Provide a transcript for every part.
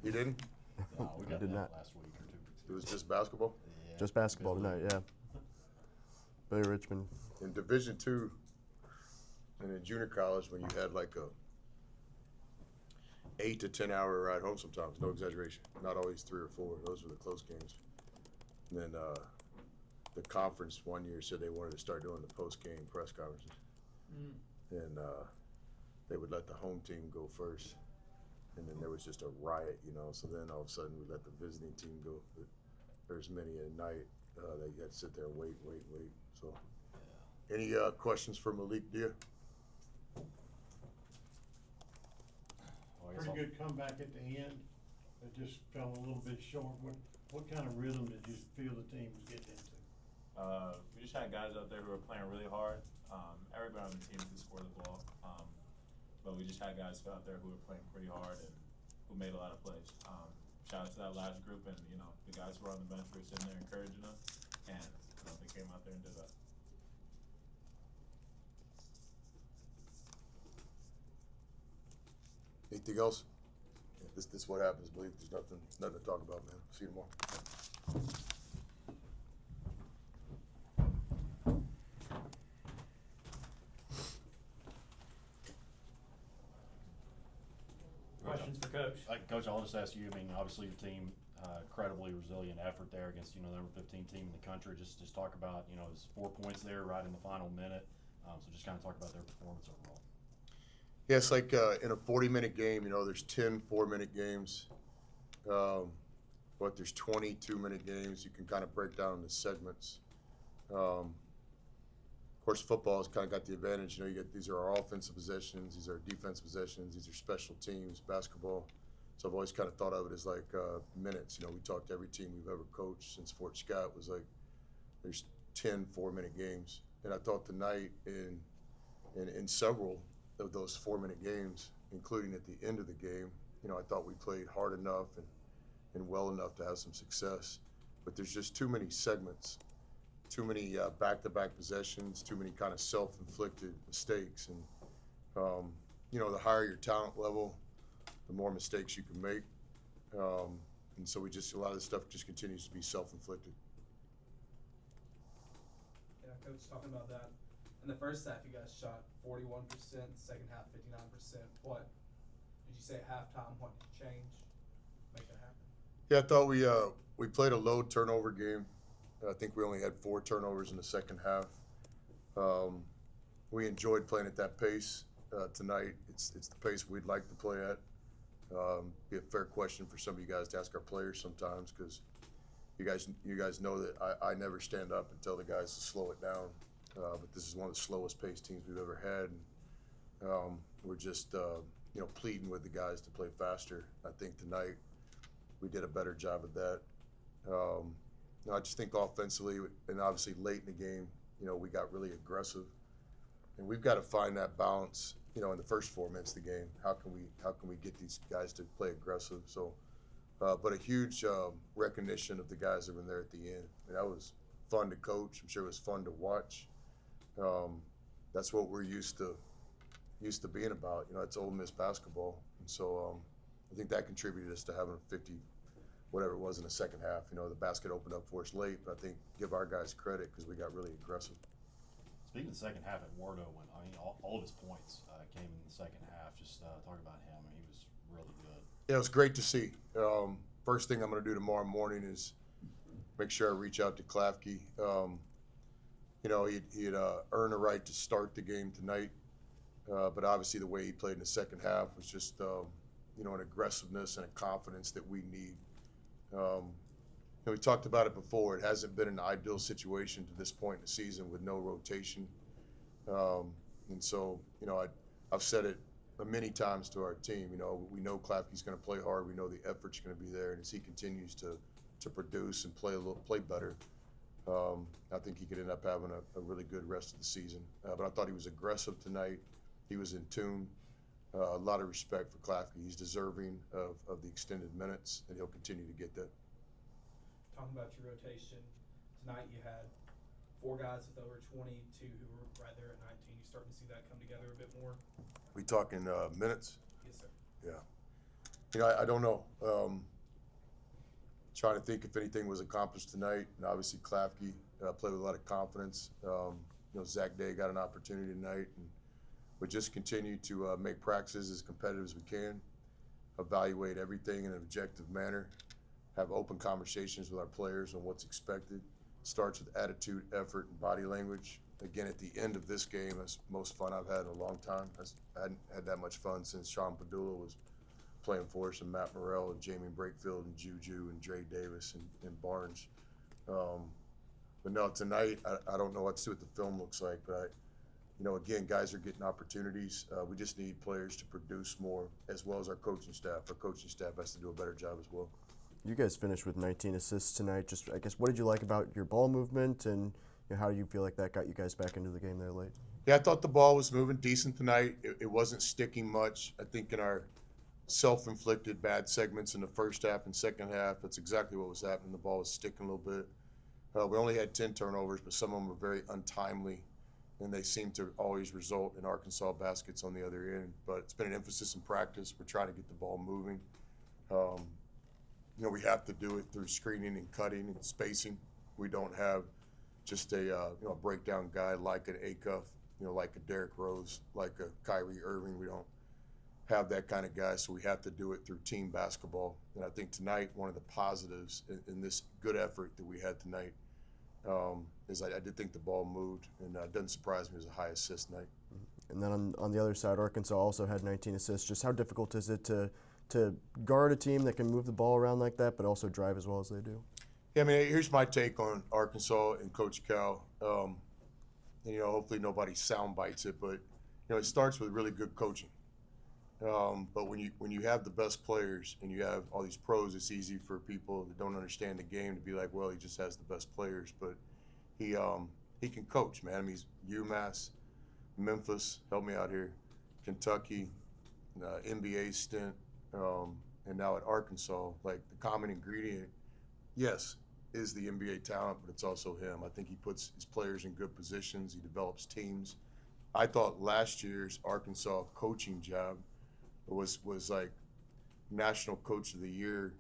You didn't? No, we got did that not. last week or 2 weeks It was just basketball? Yeah, Just basketball good tonight, league. yeah. Billy Richmond. In Division II and in junior college, when you had like a 8 to 10 hour ride home sometimes, no exaggeration, not always 3 or 4. Those were the close games. And then the conference one year said they wanted to start doing the post-game press conferences. And they would let the home team go first. And then there was just a riot, you know. So then all of a sudden we let the visiting team go. But there's many a night that you had to sit there and wait. So, any questions for Malik Dia? Well, I guess Pretty good comeback at the end. It just fell a little bit short. What kind of rhythm did you feel the team was getting into? We just had guys out there who were playing really hard. Everybody on the team could score the ball, but we just had guys out there who were playing pretty hard and who made a lot of plays. Shout out to that last group, and the guys who were on the bench were sitting there encouraging us, and they came out there and did that. Anything else? Yeah, this is what happens. Believe there's nothing to talk about, man. See you tomorrow. Questions for Coach? Coach, I'll just ask you. I mean, obviously your team, incredibly resilient effort there against the number 15 team in the country. Just talk about there's 4 points there right in the final minute. So just kind of talk about their performance overall. Yeah, it's like in a 40-minute game, there's 10 4-minute games. But there's 20 2-minute games. You can kind of break down into segments. Of course, football has kind of got the advantage. These are our offensive possessions, these are defensive possessions, these are special teams, basketball. So I've always kind of thought of it as like minutes. We talked to every team we've ever coached since Fort Scott was like there's 10 4-minute games. And I thought tonight in several of those 4-minute games, including at the end of the game, I thought we played hard enough and well enough to have some success. But there's just too many segments, too many back-to-back possessions, too many kind of self-inflicted mistakes. And, the higher your talent level, the more mistakes you can make. And so a lot of this stuff just continues to be self-inflicted. Yeah, Coach, talking about that. In the first half, you guys shot 41%, second half 59%. What did you say at halftime? What did you change? Make that happen? Yeah, I thought we played a low turnover game. I think we only had 4 turnovers in the second half. We enjoyed playing at that pace tonight. It's the pace we'd like to play at. Be a fair question for some of you guys to ask our players sometimes, because you guys know that I never stand up and tell the guys to slow it down. But this is one of the slowest paced teams we've ever had. And, we're just pleading with the guys to play faster. I think tonight we did a better job of that. I just think offensively, and obviously late in the game, we got really aggressive, and we've got to find that balance. In the first 4 minutes of the game, how can we get these guys to play aggressive? So, but a huge recognition of the guys that were there at the end. And that was fun to coach. I'm sure it was fun to watch. That's what we're used to being about. It's Ole Miss basketball, and so I think that contributed us to having 50. Whatever it was in the second half. The basket opened up for us late, but I think give our guys credit because we got really aggressive. Speaking of the second half, Eduardo all of his points came in the second half. Just talk about him. He was really good. Yeah, it was great to see. First thing I'm going to do tomorrow morning is make sure I reach out to Klafke. He'd earned a right to start the game tonight, but obviously the way he played in the second half was just an aggressiveness and a confidence that we need. We talked about it before. It hasn't been an ideal situation to this point in the season with no rotation. And so, I've said it many times to our team. We know Klafke's going to play hard. We know the effort's going to be there. And as he continues to produce and play better, I think he could end up having a really good rest of the season. But I thought he was aggressive tonight. He was in tune. A lot of respect for Klafke. He's deserving of the extended minutes, and he'll continue to get that. Talking about your rotation, tonight you had 4 guys with over 22 who were right there at 19. You starting to see that come together a bit more? We talking minutes? Yes, sir. Yeah. I don't know. Trying to think if anything was accomplished tonight, and obviously Klafke played with a lot of confidence. Zach Day got an opportunity tonight, and we just continue to make practices as competitive as we can, evaluate everything in an objective manner, have open conversations with our players on what's expected. Starts with attitude, effort, and body language. Again, at the end of this game, that's the most fun I've had in a long time. I hadn't had that much fun since Sean Padula was playing for us, and Matt Morrell, and Jamie Brakefield, and Juju, and Dre Davis, and Barnes. But no, tonight, I don't know what to see what the film looks like, but again, guys are getting opportunities. We just need players to produce more, as well as our coaching staff. Our coaching staff has to do a better job as well. You guys finished with 19 assists tonight. Just, I guess, what did you like about your ball movement, and how do you feel like that got you guys back into the game there late? Yeah, I thought the ball was moving decent tonight. It wasn't sticking much. I think in our self-inflicted bad segments in the first half and second half, that's exactly what was happening. The ball was sticking a little bit. We only had 10 turnovers, but some of them were very untimely, and they seem to always result in Arkansas baskets on the other end. But it's been an emphasis in practice. We're trying to get the ball moving. We have to do it through screening and cutting and spacing. We don't have just a breakdown guy like an Acuff, like a Derrick Rose, like a Kyrie Irving. We don't have that kind of guy, so we have to do it through team basketball. And I think tonight, one of the positives in this good effort that we had tonight is I did think the ball moved, and it doesn't surprise me it was a high assist night. And then on the other side, Arkansas also had 19 assists. Just how difficult is it to guard a team that can move the ball around like that, but also drive as well as they do? Yeah, I mean, here's my take on Arkansas and Coach Cal. Hopefully nobody sound bites it, but it starts with really good coaching. But when you have the best players and you have all these pros, it's easy for people that don't understand the game to be like, well, he just has the best players. But he can coach, man. I mean, he's UMass, Memphis, help me out here, Kentucky, NBA stint, and now at Arkansas. Like, the common ingredient, yes, is the NBA talent, but it's also him. I think he puts his players in good positions. He develops teams. I thought last year's Arkansas coaching job was like National Coach of the Year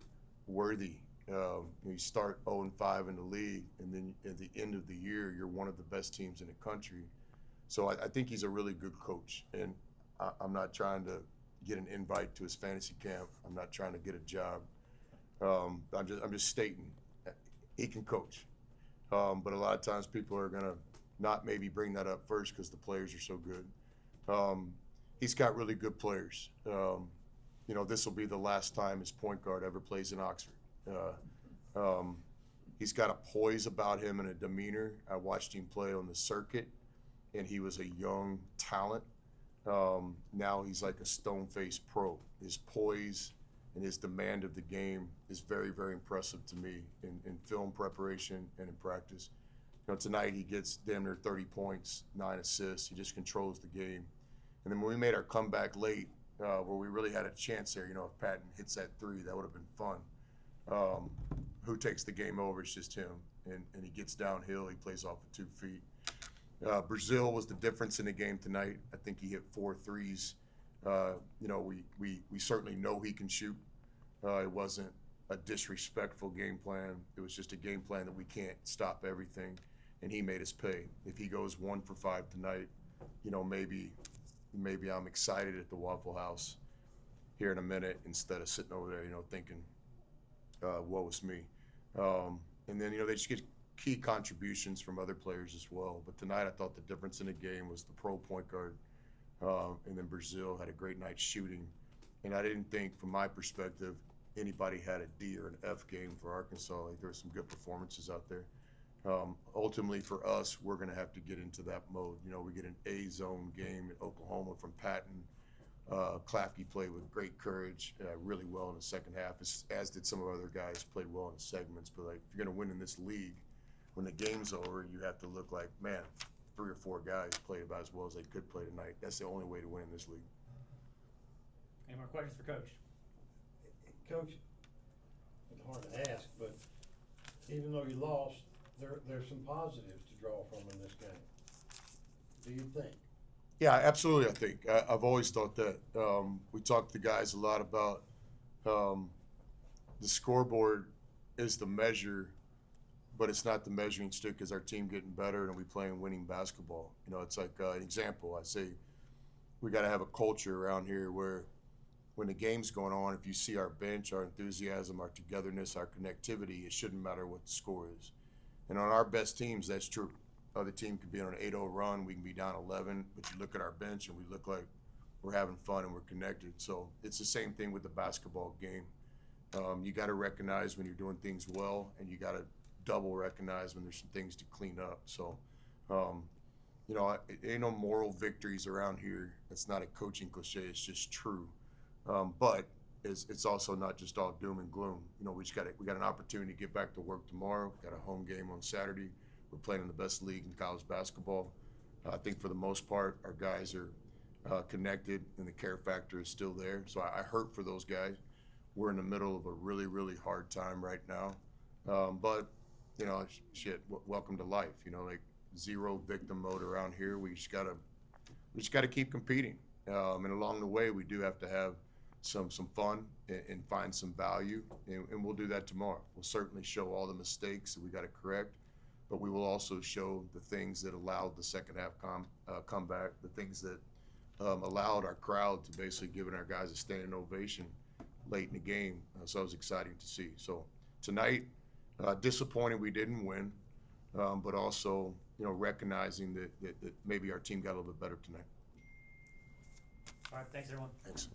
worthy. You start 0-5 in the league, and then at the end of the year, you're one of the best teams in the country. So I think he's a really good coach, and I'm not trying to get an invite to his fantasy camp. I'm not trying to get a job. I'm just stating he can coach. But a lot of times people are gonna not maybe bring that up first because the players are so good. He's got really good players. This will be the last time his point guard ever plays in Oxford. He's got a poise about him and a demeanor. I watched him play on the circuit, and he was a young talent. Now he's like a stone-faced pro. His poise and his demand of the game is very, very impressive to me in film preparation and in practice. Tonight he gets damn near 30 points, 9 assists. He just controls the game. And then when we made our comeback late, where we really had a chance there, if Patton hits that three, that would have been fun. Who takes the game over? It's just him. And he gets downhill. He plays off of 2 feet. Brazil was the difference in the game tonight. I think he hit 4 threes. We certainly know he can shoot. It wasn't a disrespectful game plan. It was just a game plan that we can't stop everything, and he made us pay. If he goes 1 for 5 tonight, maybe I'm excited at the Waffle House here in a minute instead of sitting over there, thinking, woe is me. And then, they just get key contributions from other players as well. But tonight I thought the difference in the game was the pro point guard. And then Brazil had a great night shooting. And I didn't think, from my perspective, anybody had a D or an F game for Arkansas. Like, there were some good performances out there. Ultimately, for us, we're going to have to get into that mode. We get an A-zone game at Oklahoma from Patton. Klafke played with great courage, really well in the second half, as did some of our other guys, played well in the segments. But like, if you're going to win in this league, when the game's over, you have to look like, man, 3 or 4 guys played about as well as they could play tonight. That's the only way to win in this league. Any more questions for Coach? Coach, it's hard to ask, but even though you lost, there's some positives to draw from in this game. Do you think? Yeah, absolutely. I think I've always thought that. We talked to guys a lot about The scoreboard is the measure, but it's not the measuring stick. Is our team getting better and are we playing winning basketball? You know, it's like an example. I say we got to have a culture around here where when the game's going on, if you see our bench, our enthusiasm, our togetherness, our connectivity, it shouldn't matter what the score is. And on our best teams, that's true. Other team could be on an 8-0 run, we can be down 11, but you look at our bench and we look like we're having fun and we're connected. So it's the same thing with the basketball game. You got to recognize when you're doing things well, and you got to double recognize when there's some things to clean up. So, you know, it ain't no moral victories around here. It's not a coaching cliche. It's just true. But it's also not just all doom and gloom. You know, we got an opportunity to get back to work tomorrow. We got a home game on Saturday. We're playing in the best league in college basketball. I think for the most part, our guys are connected, and the care factor is still there. So I hurt for those guys. We're in the middle of a really, really hard time right now. But, you know, welcome to life. You know, like zero victim mode around here. We just gotta keep competing. And along the way, we do have to have some fun and find some value, and we'll do that tomorrow. We'll certainly show all the mistakes that we got to correct, but we will also show the things that allowed the second half comeback, the things that allowed our crowd to basically giving our guys a standing ovation late in the game. So it was exciting to see. So tonight, disappointing we didn't win, but also, you know, recognizing that maybe our team got a little bit better tonight. All right, thanks everyone. Thanks.